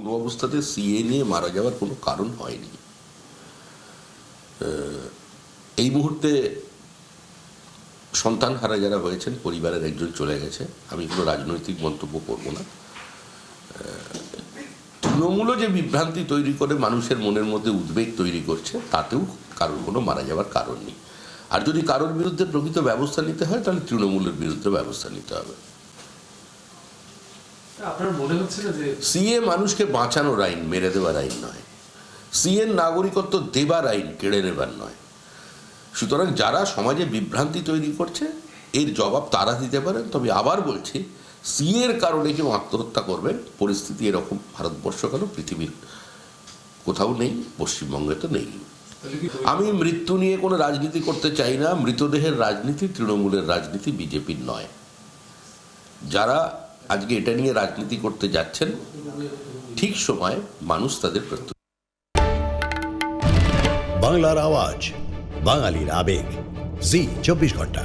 কোনো অবস্থাতে সিএ নিয়ে মারা যাওয়ার কোনো কারণ হয়নি। এই মুহূর্তে সন্তান হারা যারা হয়েছেন, পরিবারের একজন চলে গেছে, আমি কোনো রাজনৈতিক মন্তব্য করব না। তৃণমূলও যে বিভ্রান্তি তৈরি করে মানুষের মনের মধ্যে উদ্বেগ তৈরি করছে, তাতেও কারোর কোনো মারা যাওয়ার কারণ নেই। আর যদি কারোর বিরুদ্ধে প্রকৃত ব্যবস্থা নিতে হয়, তাহলে তৃণমূলের বিরুদ্ধে ব্যবস্থা নিতে হবে। আপনার মনে হচ্ছে না যে সিএ মানুষকে বাঁচানোর আইন, মেরে দেওয়ার আইন নয়। সিএ নাগরিকত্ব দেবার আইন, কেড়ে নেবার নয়। সুতরাং যারা সমাজে বিভ্রান্তি তৈরি করছে, এর জবাব তারা দিতে পারেন। তবে আবার বলছি, সিএর কারণে কেউ আত্মহত্যা করবেন, পরিস্থিতি এরকম ভারতবর্ষ কেন, পৃথিবীর কোথাও নেই, পশ্চিমবঙ্গে তো নেই। আমি মৃত্যু নিয়ে কোনো রাজনীতি করতে চাই না। মৃতদেহের রাজনীতি তৃণমূলের রাজনীতি, বিজেপির নয়। যারা আজকে এটা নিয়ে রাজনীতি করতে যাচ্ছেন, ঠিক সময় মানুষ তাদের প্রত্যুত্তর। বাংলার আওয়াজ, বাঙালির আবেগ, জি 24 ঘন্টা।